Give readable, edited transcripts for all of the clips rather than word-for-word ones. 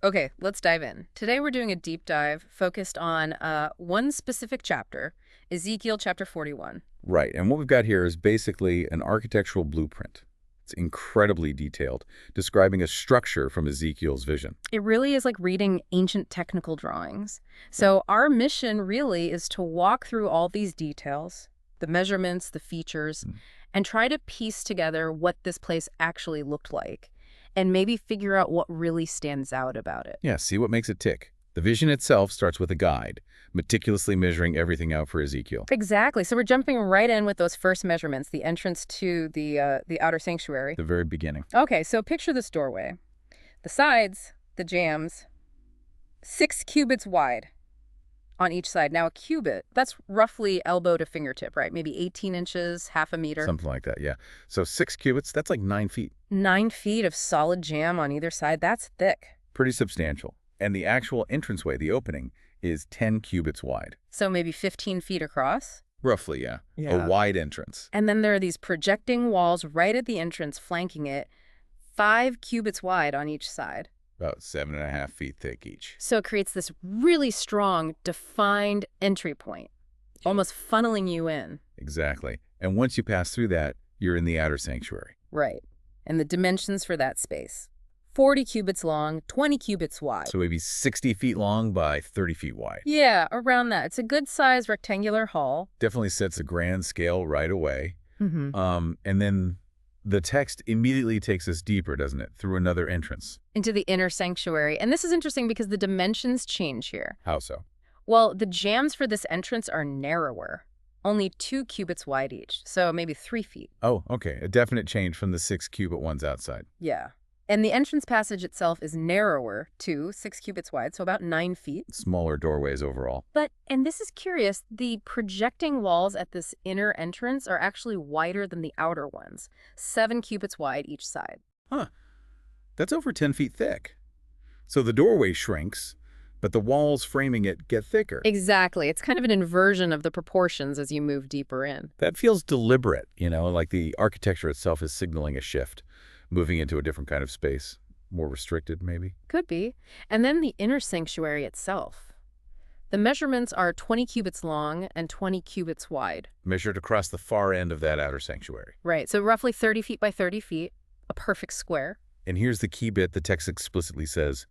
Okay, let's dive in. Today we're doing a deep dive focused on one specific chapter, Ezekiel chapter 41. Right, and what we've got here is basically an architectural blueprint. It's incredibly detailed, describing a structure from Ezekiel's vision. It really is like reading ancient technical drawings. So our mission really is to walk through all these details, the measurements, the features, Mm. and try to piece together what this place actually looked like, and maybe figure out what really stands out about it. Yeah, see what makes it tick. The vision itself starts with a guide, meticulously measuring everything out for Ezekiel. Exactly. So we're jumping right in with those first measurements, the entrance to the outer sanctuary. The very beginning. Okay, so picture this doorway. The sides, the jambs, 6 cubits wide on each side. Now a cubit, that's roughly elbow to fingertip, right? Maybe 18 inches, half a meter. Something like that, yeah. So 6 cubits, that's like 9 feet. 9 feet of solid jamb on either side. That's thick. Pretty substantial. And the actual entranceway, the opening, is 10 cubits wide. So maybe 15 feet across. Roughly, yeah. Yeah. A wide entrance. And then there are these projecting walls right at the entrance flanking it, 5 cubits wide on each side. About 7.5 feet thick each. So it creates this really strong, defined entry point, almost funneling you in. Exactly. And once you pass through that, you're in the outer sanctuary. Right. And the dimensions for that space: 40 cubits long, 20 cubits wide. So maybe 60 feet long by 30 feet wide. Yeah, around that. It's a good-sized rectangular hall. Definitely sets a grand scale right away. Mm-hmm. And then the text immediately takes us deeper, doesn't it? Through another entrance. Into the inner sanctuary. And this is interesting because the dimensions change here. How so? Well, the jambs for this entrance are narrower, only 2 cubits wide each, so maybe 3 feet. Oh, okay. A definite change from the 6 cubit ones outside. Yeah. And the entrance passage itself is narrower, too, 6 cubits wide, so about 9 feet. Smaller doorways overall. But, and this is curious, the projecting walls at this inner entrance are actually wider than the outer ones, 7 cubits wide each side. Huh. That's over 10 feet thick. So the doorway shrinks, but the walls framing it get thicker. Exactly. It's kind of an inversion of the proportions as you move deeper in. That feels deliberate, like the architecture itself is signaling a shift, moving into a different kind of space, more restricted maybe. Could be. And then the inner sanctuary itself. The measurements are 20 cubits long and 20 cubits wide. Measured across the far end of that outer sanctuary. Right, so roughly 30 feet by 30 feet, a perfect square. And here's the key bit: the text explicitly says,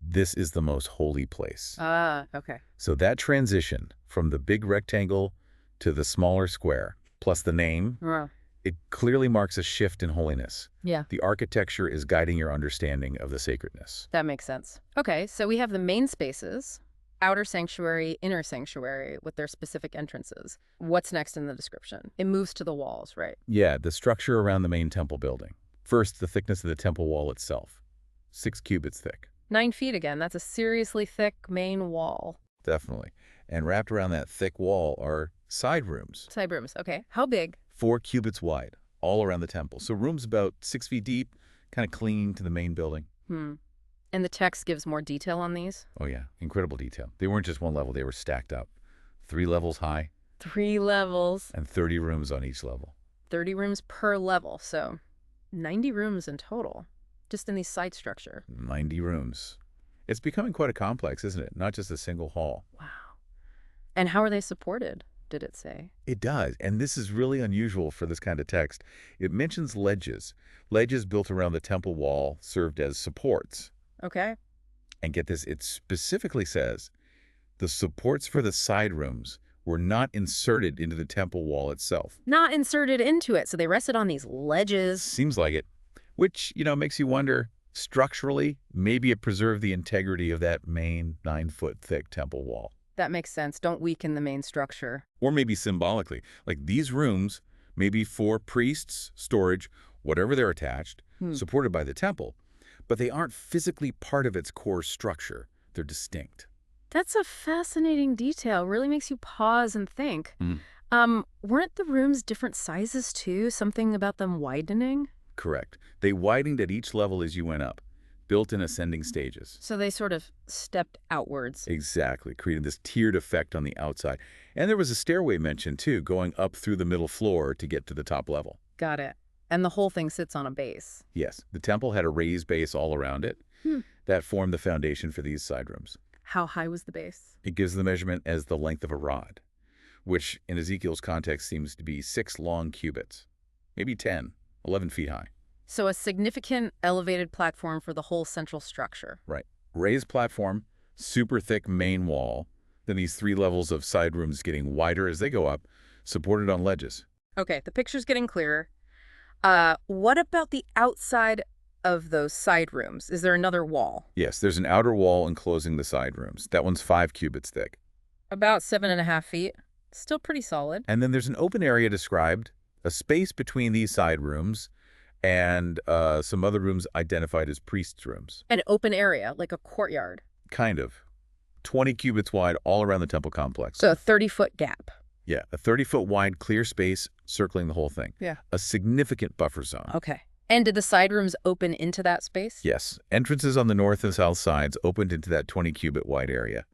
this is the most holy place. Ah, okay. So that transition from the big rectangle to the smaller square, plus the name, it clearly marks a shift in holiness. Yeah. The architecture is guiding your understanding of the sacredness. That makes sense. Okay, so we have the main spaces, outer sanctuary, inner sanctuary, with their specific entrances. What's next in the description? It moves to the walls, right? Yeah, the structure around the main temple building. First, the thickness of the temple wall itself. 6 cubits thick. 9 feet again. That's a seriously thick main wall. Definitely. And wrapped around that thick wall are side rooms. Side rooms. Okay. How big? 4 cubits wide, all around the temple. So rooms about 6 feet deep, kind of clinging to the main building. And the text gives more detail on these? Oh yeah, incredible detail. They weren't just one level, they were stacked up. 3 levels high. 3 levels. And 30 rooms on each level. 30 rooms per level, so 90 rooms in total, just in the side structure. 90 rooms. It's becoming quite a complex, isn't it? Not just a single hall. Wow. And how are they supported, did it say? It does, and this is really unusual for this kind of text. It mentions ledges. Ledges built around the temple wall served as supports. Okay. And get this, it specifically says the supports for the side rooms were not inserted into the temple wall itself. Not inserted into it, so they rested on these ledges. Seems like it, which, makes you wonder, structurally, maybe it preserved the integrity of that main 9-foot thick temple wall. That makes sense. Don't weaken the main structure. Or maybe symbolically, like these rooms may be for priests, storage, whatever they're attached, supported by the temple, but they aren't physically part of its core structure. They're distinct. That's a fascinating detail. Really makes you pause and think. Weren't the rooms different sizes too? Something about them widening? Correct. They widened at each level as you went up, built in ascending stages. So they sort of stepped outwards. Exactly, creating this tiered effect on the outside. And there was a stairway mentioned too, going up through the middle floor to get to the top level. Got it. And the whole thing sits on a base. Yes, the temple had a raised base all around it. that form the foundation for these side rooms. How high was the base? It gives the measurement as the length of a rod, which in Ezekiel's context seems to be 6 long cubits, maybe 10, 11 feet high. So a significant elevated platform for the whole central structure. Right. Raised platform, super thick main wall, then these 3 levels of side rooms getting wider as they go up, supported on ledges. Okay, the picture's getting clearer. What about the outside of those side rooms? Is there another wall? Yes, there's an outer wall enclosing the side rooms. That one's 5 cubits thick. About 7.5 feet. Still pretty solid. And then there's an open area described, a space between these side rooms, and some other rooms identified as priests' rooms. An open area, like a courtyard. Kind of. 20 cubits wide all around the temple complex. So a 30-foot gap. Yeah, a 30-foot wide clear space circling the whole thing. Yeah. A significant buffer zone. Okay. And did the side rooms open into that space? Yes. Entrances on the north and south sides opened into that 20-cubit wide area.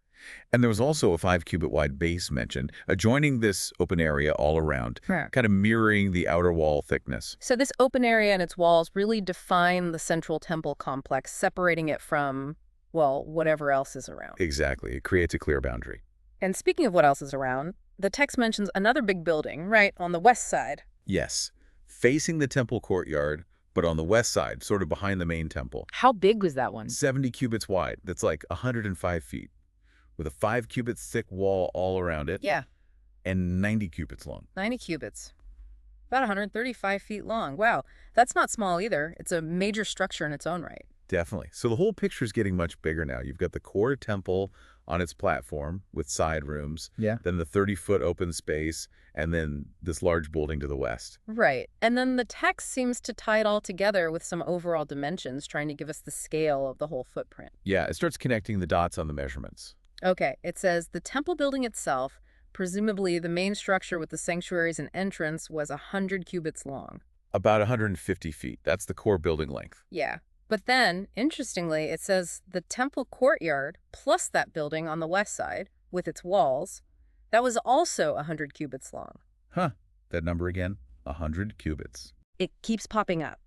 And there was also a 5-cubit wide base mentioned, adjoining this open area all around, Right. kind of mirroring the outer wall thickness. So this open area and its walls really define the central temple complex, separating it from, well, whatever else is around. Exactly. It creates a clear boundary. And speaking of what else is around, the text mentions another big building, right, on the west side. Yes. Facing the temple courtyard, but on the west side, sort of behind the main temple. How big was that one? 70 cubits wide. That's like 105 feet. With a 5 cubits thick wall all around it. Yeah, And 90 cubits long. 90 cubits. About 135 feet long. Wow, that's not small either. It's a major structure in its own right. Definitely. So the whole picture is getting much bigger now. You've got the core temple on its platform with side rooms. Yeah. Then the 30-foot open space, and then this large building to the west. Right. And then the text seems to tie it all together with some overall dimensions, trying to give us the scale of the whole footprint. Yeah, it starts connecting the dots on the measurements. Okay, it says the temple building itself, presumably the main structure with the sanctuaries and entrance, was 100 cubits long. About 150 feet. That's the core building length. Yeah. But then, interestingly, it says the temple courtyard plus that building on the west side with its walls, that was also 100 cubits long. Huh. That number again? 100 cubits. It keeps popping up.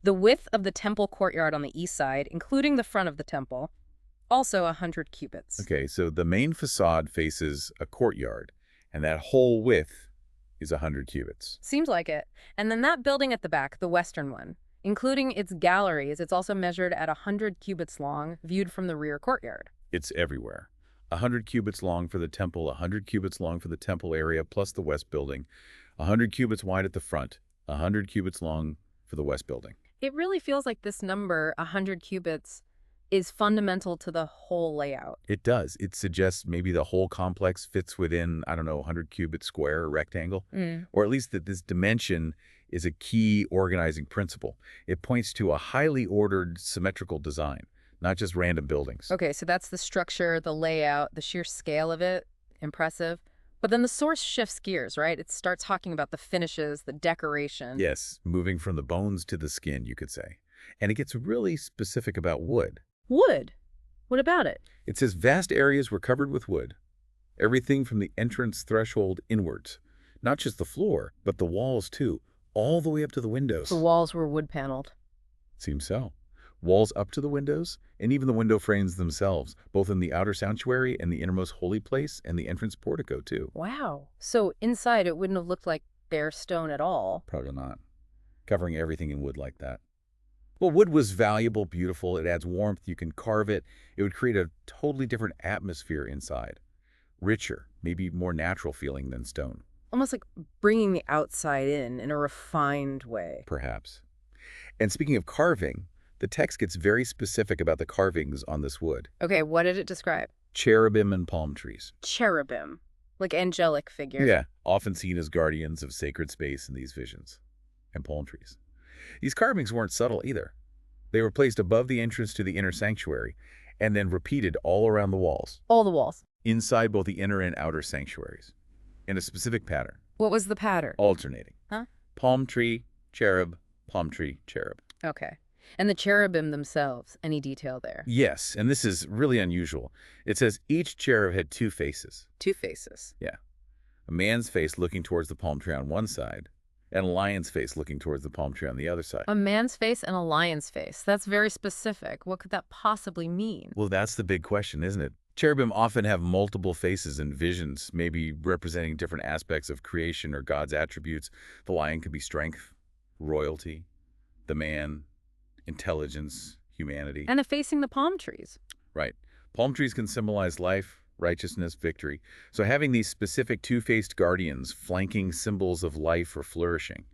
The width of the temple courtyard on the east side, including the front of the temple, also 100 cubits. Okay, so the main facade faces a courtyard, and that whole width is 100 cubits. Seems like it. And then that building at the back, the western one, including its galleries, it's also measured at 100 cubits long, viewed from the rear courtyard. It's everywhere. 100 cubits long for the temple, 100 cubits long for the temple area, plus the west building, 100 cubits wide at the front, 100 cubits long for the west building. It really feels like this number, 100 cubits, is fundamental to the whole layout. It does. It suggests maybe the whole complex fits within, I don't know, 100 cubit square or rectangle, or at least that this dimension is a key organizing principle. It points to a highly ordered, symmetrical design, not just random buildings. Okay, so that's the structure, the layout, the sheer scale of it. Impressive. But then the source shifts gears, right? It starts talking about the finishes, the decoration. Yes, moving from the bones to the skin, you could say. And it gets really specific about wood. Wood? What about it? It says vast areas were covered with wood. Everything from the entrance threshold inwards. Not just the floor, but the walls too, all the way up to the windows. The walls were wood paneled. Seems so. Walls up to the windows, and even the window frames themselves, both in the outer sanctuary and the innermost holy place and the entrance portico too. Wow. So inside it wouldn't have looked like bare stone at all. Probably not. Covering everything in wood like that. Well, wood was valuable, beautiful. It adds warmth. You can carve it. It would create a totally different atmosphere inside. Richer, maybe more natural feeling than stone. Almost like bringing the outside in a refined way. Perhaps. And speaking of carving, the text gets very specific about the carvings on this wood. Okay, what did it describe? Cherubim and palm trees. Cherubim. Like angelic figures. Yeah, often seen as guardians of sacred space in these visions. And palm trees. These carvings weren't subtle either. They were placed above the entrance to the inner sanctuary and then repeated all around the walls, All the walls. inside both the inner and outer sanctuaries, in a specific pattern, What was the pattern? alternating. Huh? Palm tree, cherub, palm tree, cherub. Okay. And the cherubim themselves, any detail there? Yes, and this is really unusual. It says each cherub had 2 faces. 2 faces. A man's face looking towards the palm tree on one side, and a lion's face looking towards the palm tree on the other side. A man's face and a lion's face. That's very specific. What could that possibly mean? Well, that's the big question, isn't it? Cherubim often have multiple faces and visions, maybe representing different aspects of creation or God's attributes. The lion could be strength, royalty, the man, intelligence, humanity. And facing the palm trees. Right. Palm trees can symbolize life, righteousness, victory. So having these specific two-faced guardians flanking symbols of life or flourishing,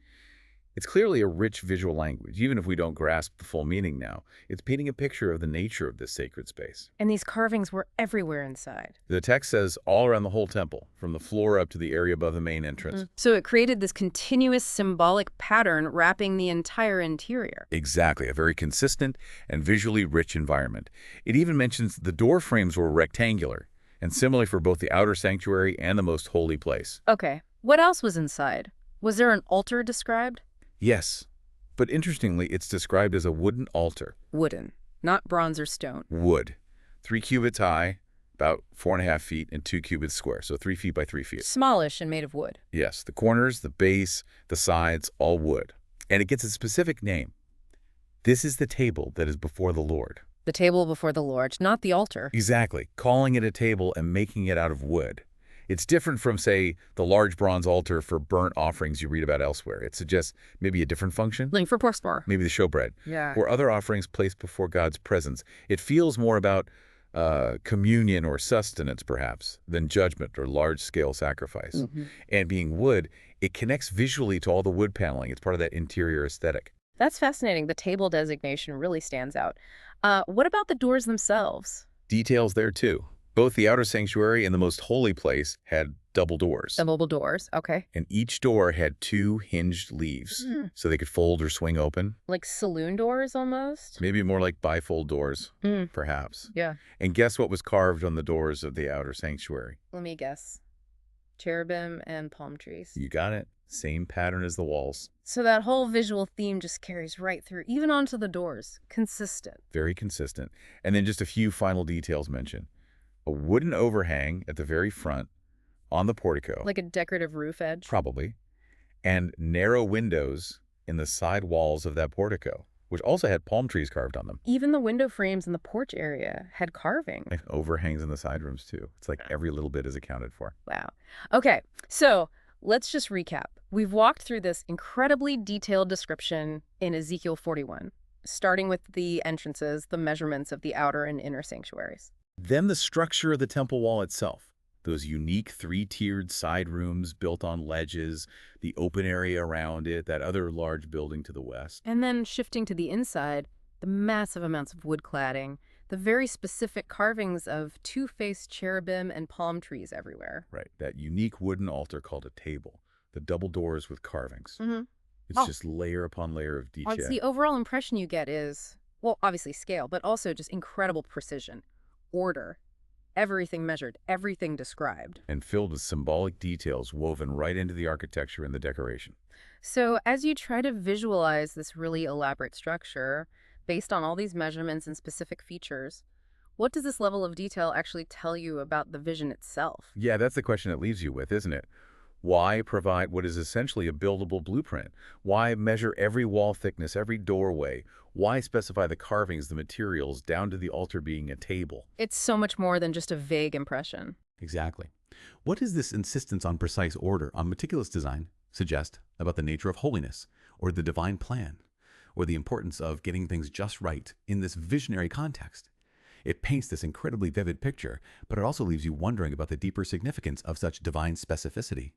it's clearly a rich visual language. Even if we don't grasp the full meaning now, it's painting a picture of the nature of this sacred space. And these carvings were everywhere inside. The text says all around the whole temple, from the floor up to the area above the main entrance. So it created this continuous symbolic pattern wrapping the entire interior. Exactly, a very consistent and visually rich environment. It even mentions the door frames were rectangular, and similarly for both the outer sanctuary and the most holy place. Okay, what else was inside? Was there an altar described? Yes, but interestingly, it's described as a wooden altar. Wooden, not bronze or stone. Wood. 3 cubits high, about 4.5 feet, and 2 cubits square, so 3 feet by 3 feet. Smallish and made of wood. Yes, the corners, the base, the sides, all wood. And it gets a specific name. This is the table that is before the Lord. The table before the Lord, not the altar. Exactly, calling it a table and making it out of wood. It's different from, say, the large bronze altar for burnt offerings you read about elsewhere. It suggests maybe a different function. Like for pork. Maybe the showbread. Yeah. Or other offerings placed before God's presence. It feels more about communion or sustenance, perhaps, than judgment or large-scale sacrifice. And being wood, it connects visually to all the wood paneling. It's part of that interior aesthetic. That's fascinating. The table designation really stands out. What about the doors themselves? Details there, too. Both the outer sanctuary and the most holy place had double doors. Double doors, okay. And each door had 2 hinged leaves, so they could fold or swing open. Like saloon doors, almost? Maybe more like bifold doors, perhaps. Yeah. And guess what was carved on the doors of the outer sanctuary? Let me guess. Cherubim and palm trees. You got it. Same pattern as the walls. So that whole visual theme just carries right through, even onto the doors. Consistent. Very consistent. And then just a few final details mentioned. A wooden overhang at the very front on the portico. Like a decorative roof edge? Probably. And narrow windows in the side walls of that portico, which also had palm trees carved on them. Even the window frames in the porch area had carving. And overhangs in the side rooms, too. It's like every little bit is accounted for. Wow. Okay, so let's just recap. We've walked through this incredibly detailed description in Ezekiel 41, starting with the entrances, the measurements of the outer and inner sanctuaries. Then the structure of the temple wall itself, those unique 3-tiered side rooms built on ledges, the open area around it, that other large building to the west. And then shifting to the inside, the massive amounts of wood cladding, the very specific carvings of 2-faced cherubim and palm trees everywhere. Right, that unique wooden altar called a table, the double doors with carvings. It's just layer upon layer of detail. The overall impression you get is, well, obviously scale, but also just incredible precision. Order, everything measured, everything described. And filled with symbolic details woven right into the architecture and the decoration. So as you try to visualize this really elaborate structure, based on all these measurements and specific features, what does this level of detail actually tell you about the vision itself? Yeah, that's the question it leaves you with, isn't it? Why provide what is essentially a buildable blueprint? Why measure every wall thickness, every doorway? Why specify the carvings, the materials, down to the altar being a table? It's so much more than just a vague impression. Exactly. What does this insistence on precise order, on meticulous design, suggest about the nature of holiness, or the divine plan, or the importance of getting things just right in this visionary context? It paints this incredibly vivid picture, but it also leaves you wondering about the deeper significance of such divine specificity.